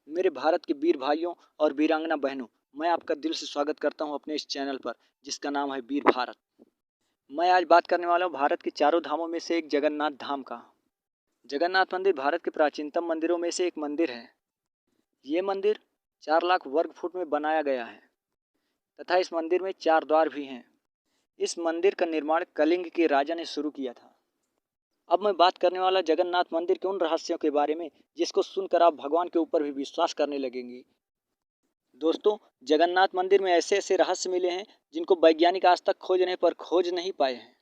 मेरे भारत के वीर भाइयों और वीरांगना बहनों, मैं आपका दिल से स्वागत करता हूं अपने इस चैनल पर जिसका नाम है वीर भारत। मैं आज बात करने वाला हूं भारत के चारों धामों में से एक जगन्नाथ धाम का। जगन्नाथ मंदिर भारत के प्राचीनतम मंदिरों में से एक मंदिर है। ये मंदिर 4 लाख वर्ग फुट में बनाया गया है तथा इस मंदिर में 4 द्वार भी हैं। इस मंदिर का निर्माण कलिंग के राजा ने शुरू किया था। अब मैं बात करने वाला जगन्नाथ मंदिर के उन रहस्यों के बारे में जिसको सुनकर आप भगवान के ऊपर भी विश्वास करने लगेंगे। दोस्तों, जगन्नाथ मंदिर में ऐसे ऐसे रहस्य मिले हैं जिनको वैज्ञानिक आज तक खोजने पर खोज नहीं पाए हैं।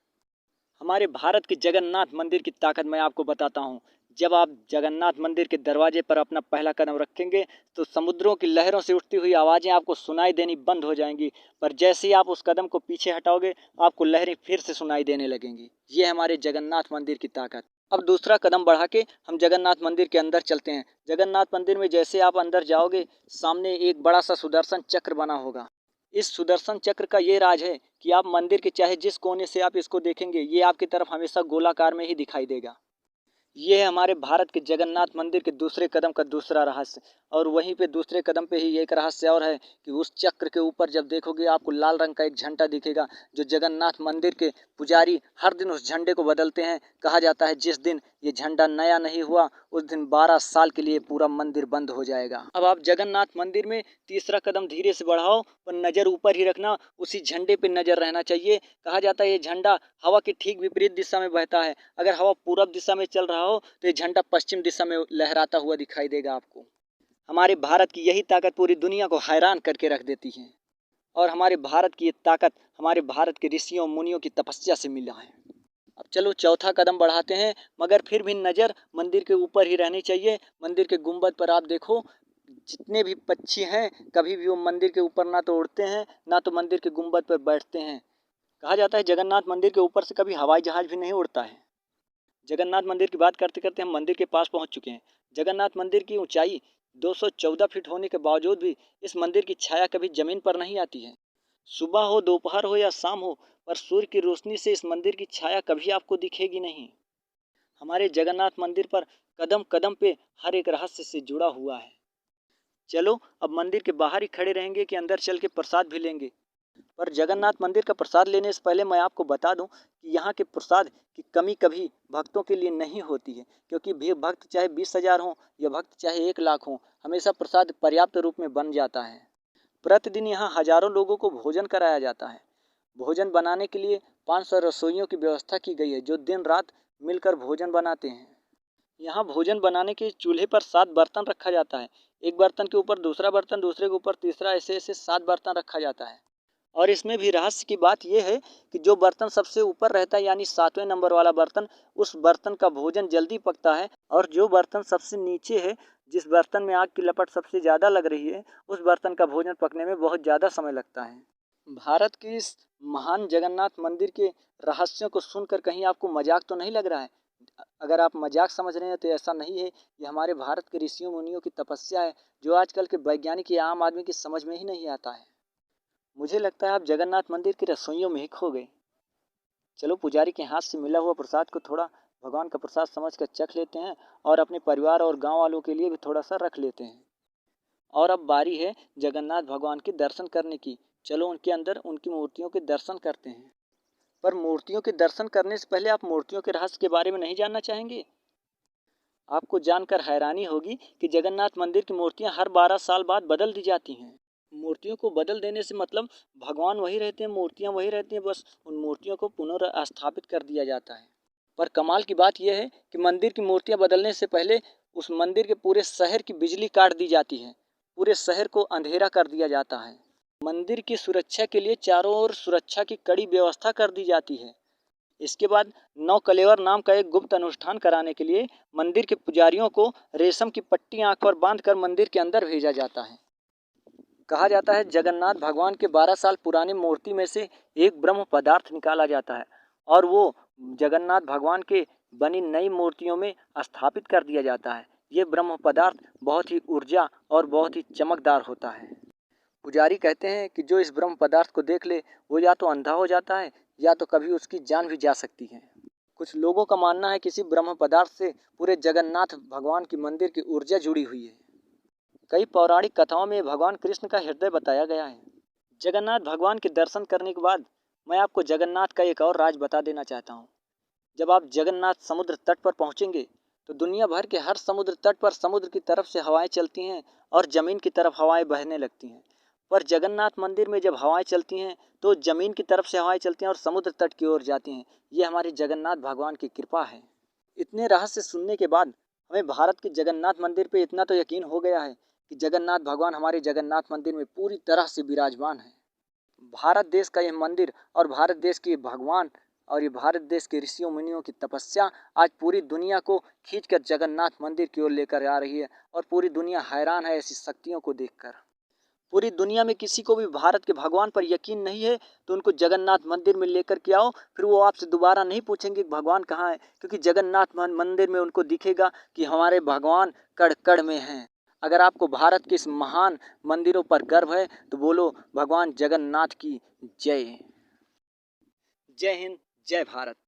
हमारे भारत के जगन्नाथ मंदिर की ताकत मैं आपको बताता हूँ। जब आप जगन्नाथ मंदिर के दरवाजे पर अपना पहला कदम रखेंगे तो समुद्रों की लहरों से उठती हुई आवाज़ें आपको सुनाई देनी बंद हो जाएंगी, पर जैसे ही आप उस कदम को पीछे हटाओगे आपको लहरें फिर से सुनाई देने लगेंगी। ये हमारे जगन्नाथ मंदिर की ताकत। अब दूसरा कदम बढ़ा के हम जगन्नाथ मंदिर के अंदर चलते हैं। जगन्नाथ मंदिर में जैसे आप अंदर जाओगे, सामने एक बड़ा सा सुदर्शन चक्र बना होगा। इस सुदर्शन चक्र का ये राज है कि आप मंदिर के चाहे जिस कोने से आप इसको देखेंगे, ये आपकी तरफ हमेशा गोलाकार में ही दिखाई देगा। ये है हमारे भारत के जगन्नाथ मंदिर के दूसरे कदम का दूसरा रहस्य। और वहीं पे दूसरे कदम पे ही एक रहस्य और है कि उस चक्र के ऊपर जब देखोगे आपको लाल रंग का एक झंडा दिखेगा, जो जगन्नाथ मंदिर के पुजारी हर दिन उस झंडे को बदलते हैं। कहा जाता है जिस दिन ये झंडा नया नहीं हुआ उस दिन 12 साल के लिए पूरा मंदिर बंद हो जाएगा। अब आप जगन्नाथ मंदिर में तीसरा कदम धीरे से बढ़ाओ, पर नज़र ऊपर ही रखना, उसी झंडे पे नज़र रहना चाहिए। कहा जाता है ये झंडा हवा के ठीक विपरीत दिशा में बहता है। अगर हवा पूरब दिशा में चल रहा हो तो ये झंडा पश्चिम दिशा में लहराता हुआ दिखाई देगा आपको। हमारे भारत की यही ताकत पूरी दुनिया को हैरान करके रख देती है। और हमारे भारत की ये ताकत हमारे भारत के ऋषियों मुनियों की तपस्या से मिला है। अब चलो चौथा कदम बढ़ाते हैं, मगर फिर भी नज़र मंदिर के ऊपर ही रहनी चाहिए। मंदिर के गुंबद पर आप देखो, जितने भी पक्षी हैं कभी भी वो मंदिर के ऊपर ना तो उड़ते हैं ना तो मंदिर के गुंबद पर बैठते हैं। कहा जाता है जगन्नाथ मंदिर के ऊपर से कभी हवाई जहाज भी नहीं उड़ता है। जगन्नाथ मंदिर की बात करते करते हम मंदिर के पास पहुंच चुके हैं। जगन्नाथ मंदिर की ऊंचाई 214 फीट होने के बावजूद भी इस मंदिर की छाया कभी जमीन पर नहीं आती है। सुबह हो, दोपहर हो या शाम हो, पर सूर्य की रोशनी से इस मंदिर की छाया कभी आपको दिखेगी नहीं। हमारे जगन्नाथ मंदिर पर कदम कदम पे हर एक रहस्य से जुड़ा हुआ है। चलो अब मंदिर के बाहर ही खड़े रहेंगे कि अंदर चल के प्रसाद भी लेंगे। पर जगन्नाथ मंदिर का प्रसाद लेने से पहले मैं आपको बता दूं कि यहाँ के प्रसाद की कमी कभी भक्तों के लिए नहीं होती है, क्योंकि भी भक्त चाहे 20,000 हों या भक्त चाहे 1 लाख हों, हमेशा प्रसाद पर्याप्त रूप में बन जाता है। प्रतिदिन यहाँ हजारों लोगों को भोजन कराया जाता है। भोजन बनाने के लिए 500 रसोइयों की व्यवस्था की गई है जो दिन रात मिलकर भोजन बनाते हैं। यहाँ भोजन बनाने के चूल्हे पर 7 बर्तन रखा जाता है। एक बर्तन के ऊपर दूसरा बर्तन, दूसरे के ऊपर तीसरा, ऐसे ऐसे 7 बर्तन रखा जाता है। और इसमें भी रहस्य की बात यह है कि जो बर्तन सबसे ऊपर रहता है यानी 7वें नंबर वाला बर्तन, उस बर्तन का भोजन जल्दी पकता है। और जो बर्तन सबसे नीचे है, जिस बर्तन में आग की लपट सबसे ज़्यादा लग रही है, उस बर्तन का भोजन पकने में बहुत ज़्यादा समय लगता है। भारत की इस महान जगन्नाथ मंदिर के रहस्यों को सुनकर कहीं आपको मजाक तो नहीं लग रहा है? अगर आप मजाक समझ रहे हैं तो ऐसा नहीं है। ये हमारे भारत के ऋषियों मुनियों की तपस्या है जो आजकल के वैज्ञानिक या आम आदमी की समझ में ही नहीं आता है। मुझे लगता है आप जगन्नाथ मंदिर की रसोइयों में ही खो गए। चलो पुजारी के हाथ से मिला हुआ प्रसाद को थोड़ा भगवान का प्रसाद समझ कर चख लेते हैं और अपने परिवार और गांव वालों के लिए भी थोड़ा सा रख लेते हैं। और अब बारी है जगन्नाथ भगवान के दर्शन करने की। चलो उनके अंदर उनकी मूर्तियों के दर्शन करते हैं। पर मूर्तियों के दर्शन करने से पहले आप मूर्तियों के रहस्य के बारे में नहीं जानना चाहेंगे? आपको जानकर हैरानी होगी कि जगन्नाथ मंदिर की मूर्तियां हर 12 साल बाद बदल दी जाती हैं। मूर्तियों को बदल देने से मतलब भगवान वही रहते हैं, मूर्तियां वही रहती हैं, बस उन मूर्तियों को पुनर्स्थापित कर दिया जाता है। पर कमाल की बात यह है कि मंदिर की मूर्तियां बदलने से पहले उस मंदिर के पूरे शहर की बिजली काट दी जाती है। पूरे शहर को अंधेरा कर दिया जाता है। मंदिर की सुरक्षा के लिए चारों ओर सुरक्षा की कड़ी व्यवस्था कर दी जाती है। इसके बाद नौ कलेवर नाम का एक गुप्त अनुष्ठान कराने के लिए मंदिर के पुजारियों को रेशम की पट्टी आंख पर बांधकर मंदिर के अंदर भेजा जाता है। कहा जाता है जगन्नाथ भगवान के 12 साल पुरानी मूर्ति में से एक ब्रह्म पदार्थ निकाला जाता है और वो जगन्नाथ भगवान के बनी नई मूर्तियों में स्थापित कर दिया जाता है। ये ब्रह्म पदार्थ बहुत ही ऊर्जा और बहुत ही चमकदार होता है। पुजारी कहते हैं कि जो इस ब्रह्म पदार्थ को देख ले वो या तो अंधा हो जाता है या तो कभी उसकी जान भी जा सकती है। कुछ लोगों का मानना है कि इसी ब्रह्म पदार्थ से पूरे जगन्नाथ भगवान की मंदिर की ऊर्जा जुड़ी हुई है। कई पौराणिक कथाओं में भगवान कृष्ण का हृदय बताया गया है। जगन्नाथ भगवान के दर्शन करने के बाद मैं आपको जगन्नाथ का एक और राज बता देना चाहता हूँ। जब आप जगन्नाथ समुद्र तट पर पहुंचेंगे तो दुनिया भर के हर समुद्र तट पर समुद्र की तरफ से हवाएं चलती हैं और जमीन की तरफ हवाएं बहने लगती हैं। पर जगन्नाथ मंदिर में जब हवाएं चलती हैं तो जमीन की तरफ से हवाएं चलती हैं और समुद्र तट की ओर जाती हैं। ये हमारे जगन्नाथ भगवान की कृपा है। इतने रहस्य सुनने के बाद हमें भारत के जगन्नाथ मंदिर पे इतना तो यकीन हो गया है कि जगन्नाथ भगवान हमारे जगन्नाथ मंदिर में पूरी तरह से विराजमान है। भारत देश का यह मंदिर और भारत देश के भगवान और ये भारत देश के ऋषियों मुनियों की तपस्या आज पूरी दुनिया को खींचकर जगन्नाथ मंदिर की ओर लेकर आ रही है और पूरी दुनिया हैरान है ऐसी शक्तियों को देखकर। पूरी दुनिया में किसी को भी भारत के भगवान पर यकीन नहीं है तो उनको जगन्नाथ मंदिर में लेकर के आओ, फिर वो आपसे दोबारा नहीं पूछेंगे कि भगवान कहाँ है, क्योंकि जगन्नाथ मंदिर में उनको दिखेगा कि हमारे भगवान कड़ कड़ में हैं। अगर आपको भारत के इस महान मंदिरों पर गर्व है तो बोलो भगवान जगन्नाथ की जय। जय हिंद, जय भारत।